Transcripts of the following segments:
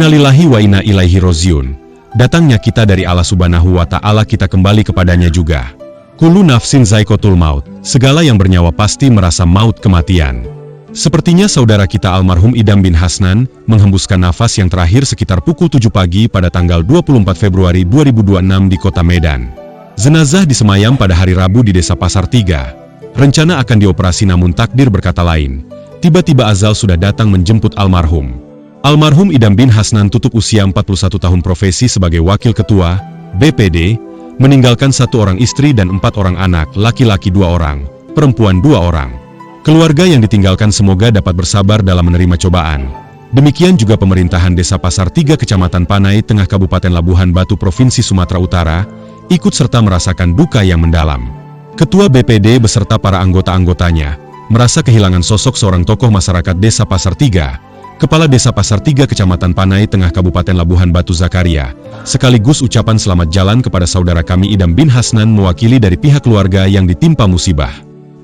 Innalillahi wa inna ilaihi rojiun. Datangnya kita dari Allah Subhanahu wa Ta'ala, kita kembali kepadanya juga. Kullu nafsin za'iqatul maut. Segala yang bernyawa pasti merasa maut, kematian. Sepertinya saudara kita almarhum Idam bin Hasnan menghembuskan nafas yang terakhir sekitar pukul 7 pagi pada tanggal 24 Februari 2026 di kota Medan. Jenazah disemayam pada hari Rabu di Desa Pasar Tiga. Rencana akan dioperasi, namun takdir berkata lain. Tiba-tiba azal sudah datang menjemput almarhum. Almarhum Idam bin Hasnan tutup usia 41 tahun profesi sebagai Wakil Ketua BPD, meninggalkan 1 orang istri dan 4 orang anak, laki-laki 2 orang, perempuan 2 orang. Keluarga yang ditinggalkan semoga dapat bersabar dalam menerima cobaan. Demikian juga pemerintahan Desa Pasar Tiga Kecamatan Panai Tengah Kabupaten Labuhan Batu Provinsi Sumatera Utara, ikut serta merasakan duka yang mendalam. Ketua BPD beserta para anggota-anggotanya merasa kehilangan sosok seorang tokoh masyarakat Desa Pasar Tiga, Kepala Desa Pasar Tiga Kecamatan Panai Tengah Kabupaten Labuhan Batu Zakaria, sekaligus ucapan selamat jalan kepada saudara kami Idam bin Hasnan mewakili dari pihak keluarga yang ditimpa musibah.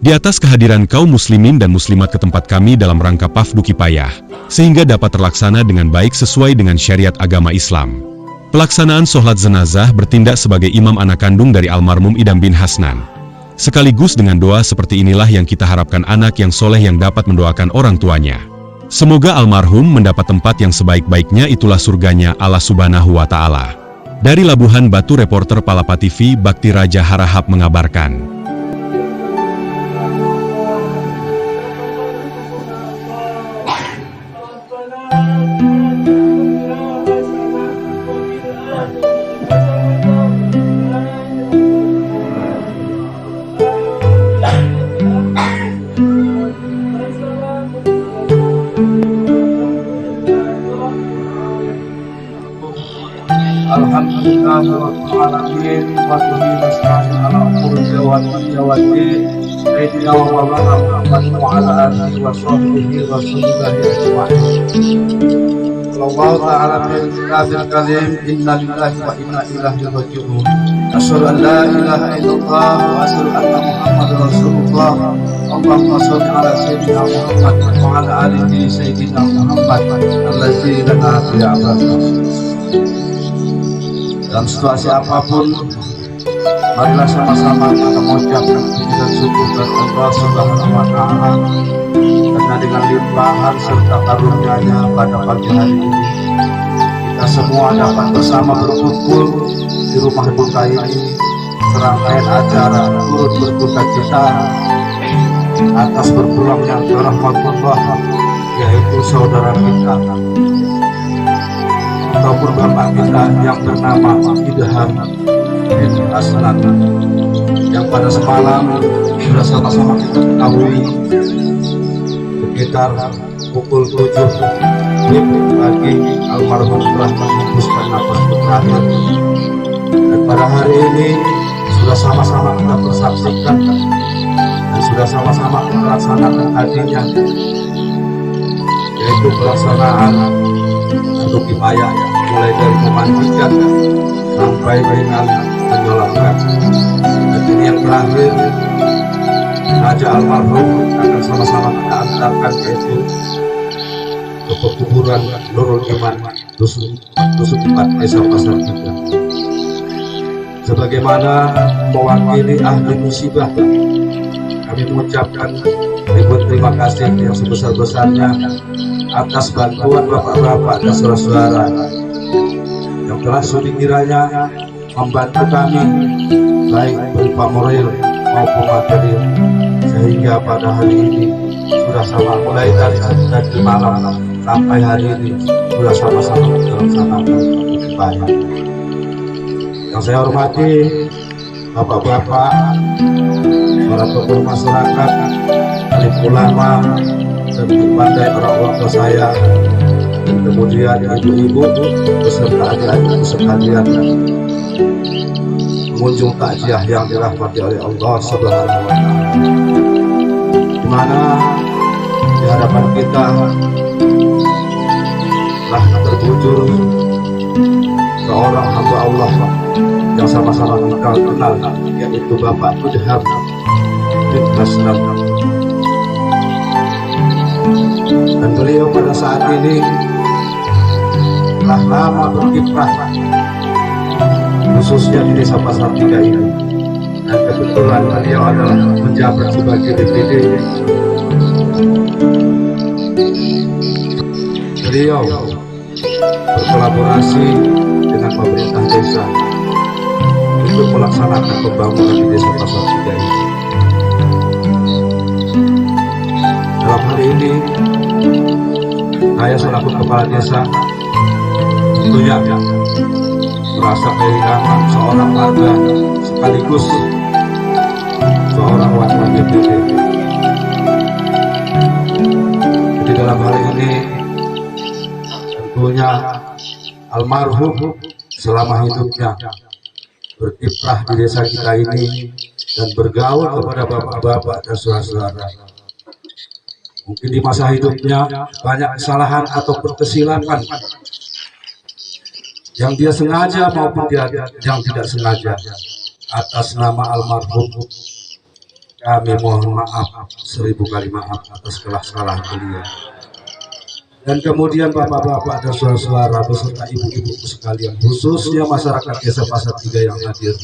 Di atas kehadiran kaum muslimin dan muslimat ke tempat kami dalam rangka Pafdu Kifayah, sehingga dapat terlaksana dengan baik sesuai dengan syariat agama Islam. Pelaksanaan sholat jenazah bertindak sebagai imam anak kandung dari almarhum Idam bin Hasnan. Sekaligus dengan doa seperti inilah yang kita harapkan anak yang soleh yang dapat mendoakan orang tuanya. Semoga almarhum mendapat tempat yang sebaik-baiknya, itulah surganya Allah Subhanahu wa Ta'ala. Dari Labuhan Batu, reporter Palapa TV Bakti Raja Harahap mengabarkan. Alhamdulillah rabbil alamin wa bihi nasta'in ala umuri jawadin sayyidina wa maulana Muhammad wa ala alihi wa sahbihi wa sallam ajma'in. Allah ta'ala fil kitabul karim, inna lillahi wa inna ilaihi raji'un. Asyhadu an la ilaha illallah wa asyhadu anna Muhammadar Rasulullah. Allahumma shalli ala sayyidina Muhammad wa ala alihi sayyidina Muhammad allazi lana bi'abadillah. Dalam situasi apapun, marilah sama-sama kita mengucapkan puji dan syukur kepada Allah Subhanahu wa Ta'ala, karena dengan limpahan serta karunia-Nya pada pagi hari ini kita semua dapat bersama berkumpul di rumah duka ini, serangkaian acara turut berduka cita atas berpulangnya ke rahmatullah, yaitu saudara kita ataupun bapak kita yang bernama Idam bin Hasnan, yang pada semalam sudah sama-sama kita ketahui sekitar pukul 7 pagi almarhum telah menghembuskan nafas terakhir, dan pada hari ini sudah sama-sama kita bersaksikan dan sudah sama-sama melaksanakan hadinya, yaitu pelaksanaan untuk kifayah, mulai dari memandikan sampai dengan menyolatkan. Dan ini yang terakhir, jenazah almarhum akan sama-sama kita antarkan, yaitu ke pekuburan Nurul Iman Dusun 4 Desa Pasar Tiga. Sebagaimana mewakili ahli musibah, kami mengucapkan ribuan terima kasih yang sebesar-besarnya atas bantuan bapak-bapak dan saudara-saudara yang telah sudi kiranya membantu kami, baik berupa moral maupun materi, sehingga pada hari ini sudah sama, mulai dari malam sampai hari ini sudah sama-sama melaksanakan ibadah. Yang saya hormati bapak-bapak, para tokoh masyarakat, alim ulama, dan berbagai orang tua saya, dan kemudian ibu-ibu beserta adik-adik sekalian, pengunjung takziah yang dirahmati oleh Allah Subhanahu wa Ta'ala, di mana di hadapan kita telah terbujur seorang hamba Allah yang sama-sama kita kenal, yaitu Bapak Idam bin Hasnan. Dan beliau pada saat ini telah lama berkiprah khususnya di Desa Pasar Tiga ini, dan kebetulan beliau adalah menjabat sebagai DPD. Beliau berkolaborasi dengan pemerintah desa untuk melaksanakan pembangunan di Desa Pasar Tiga ini. Dalam hal ini, saya selaku kepala desa tentunya merasa kehilangan seorang warga sekaligus seorang wakil DPD. Jadi dalam hal ini tentunya almarhum selama hidupnya berkiprah di desa kita ini dan bergaul kepada bapak-bapak dan saudara-saudara. Mungkin di masa hidupnya banyak kesalahan ataupun kesilapan yang dia sengaja maupun dia yang tidak sengaja. Atas nama almarhum kami mohon maaf 1000 kali maaf atas kesalahan beliau. Dan kemudian bapak-bapak dan saudara-saudara beserta ibu-ibu sekalian, khususnya masyarakat Desa Pasar Tiga yang hadir.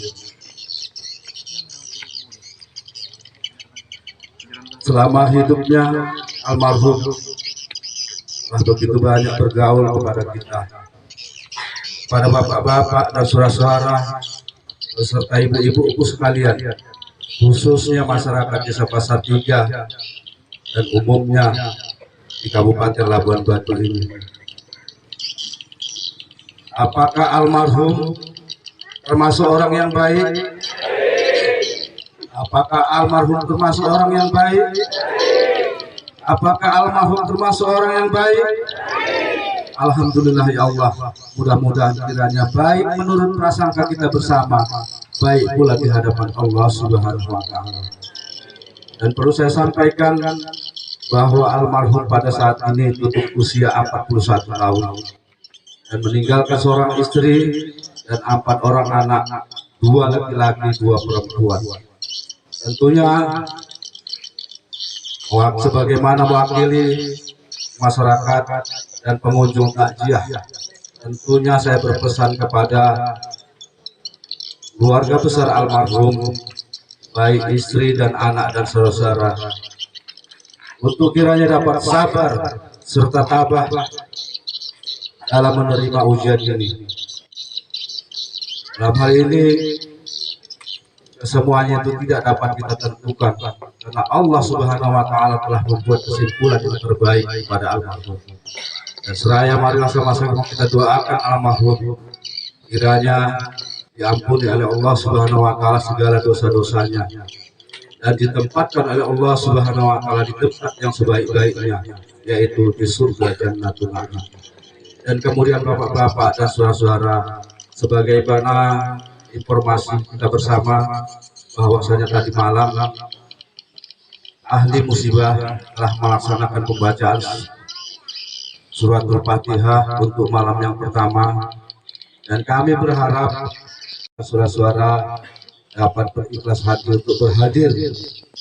Selama hidupnya almarhum telah begitu banyak bergaul kepada kita, pada bapak-bapak dan saudara-saudara beserta ibu-ibu sekalian, khususnya masyarakat Desa Pasar Tiga dan umumnya di Kabupaten Labuan Batu ini. Apakah almarhum termasuk orang yang baik? Apakah almarhum termasuk orang yang baik? Apakah almarhum termasuk orang yang baik? Alhamdulillah ya Allah, mudah-mudahan kiranya baik menurut prasangka kita bersama, baik pula di hadapan Allah Subhanahu wa Ta'ala. Dan perlu saya sampaikan bahwa almarhum pada saat ini tutup usia 41 tahun dan meninggalkan seorang istri dan 4 orang anak, 2 laki-laki, 2 perempuan. Tentunya sebagaimana mewakili masyarakat dan pengunjung takziah, tentunya saya berpesan kepada keluarga besar almarhum, baik istri dan anak dan saudara-saudara, untuk kiranya dapat sabar serta tabah dalam menerima ujian ini. Dalam hal ini semuanya itu tidak dapat kita tentukan, karena Allah Subhanahu wa Ta'ala telah membuat kesimpulan yang terbaik pada almarhum. Dan seraya marilah sama-sama kita doakan almarhum kiranya diampuni oleh Allah Subhanahu wa Ta'ala segala dosa-dosanya dan ditempatkan oleh Allah Subhanahu wa Ta'ala di tempat yang sebaik-baiknya, yaitu di surga Jannatul Na'im. Dan kemudian bapak-bapak dan saudara-saudara, sebagaimana informasi kita bersama bahwasanya tadi malam ahli musibah telah melaksanakan pembacaan suratul Fatihah untuk malam yang pertama, dan kami berharap saudara-saudara dapat berikhlas hati untuk berhadir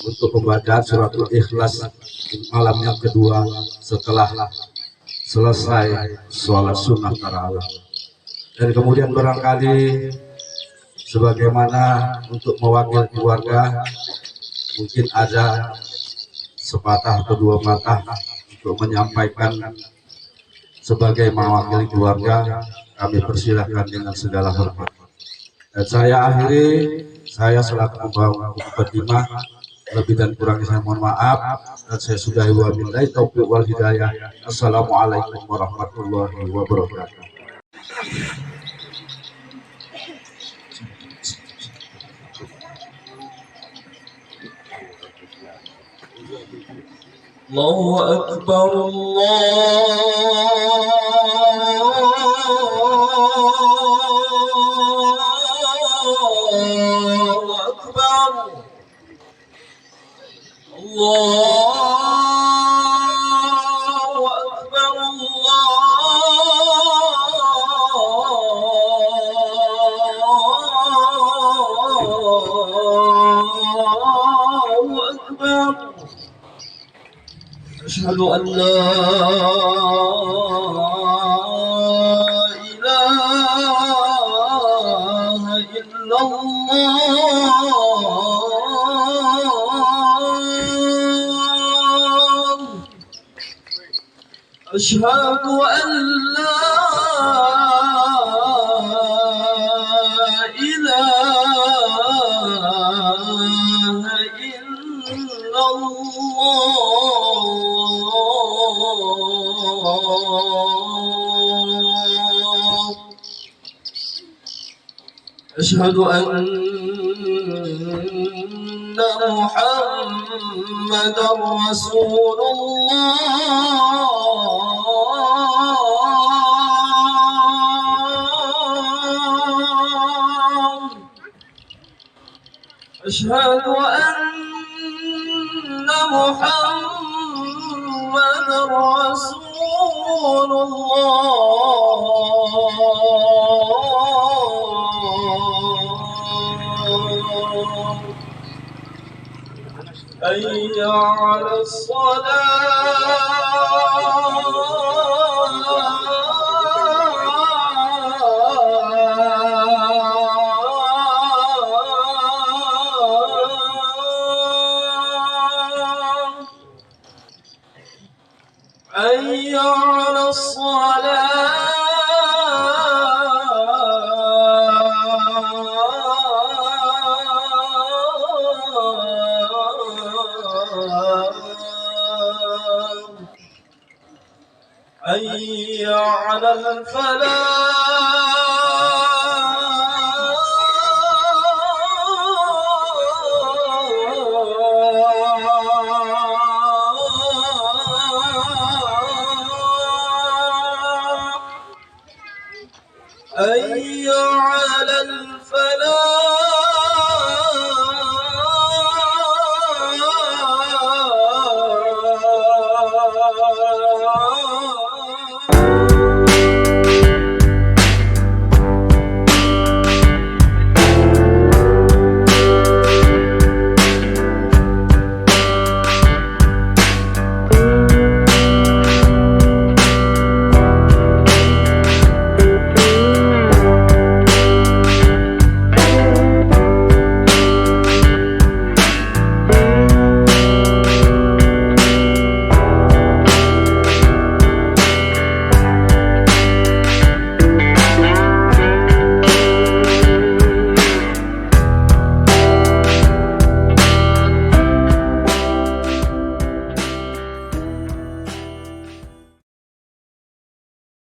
untuk pembacaan suratul Ikhlas malam yang kedua setelah selesai sholat sunnah tarawih. Dan kemudian barangkali sebagaimana untuk mewakili keluarga, mungkin ada sepatah atau 2 patah untuk menyampaikan sebagai mewakili keluarga, kami persilahkan dengan segala hormat. Dan saya akhiri, saya selaku pembawa mukadimah, lebih dan kurangnya saya mohon maaf, dan saya sudahi wabillahi taufiq wal hidayah. Assalamualaikum warahmatullahi wabarakatuh. Allahu Akbar, Allahu Akbar, Allahu Akbar, Allahu Akbar. أشهد أن لا إلا الله أشهد أن لا إله إلا الله أشهد أن محمدا رسول الله أشهد أن محمدا رسول الله حي على الصلاة حي على الصلاة حي على الفلاح حي على الفلاح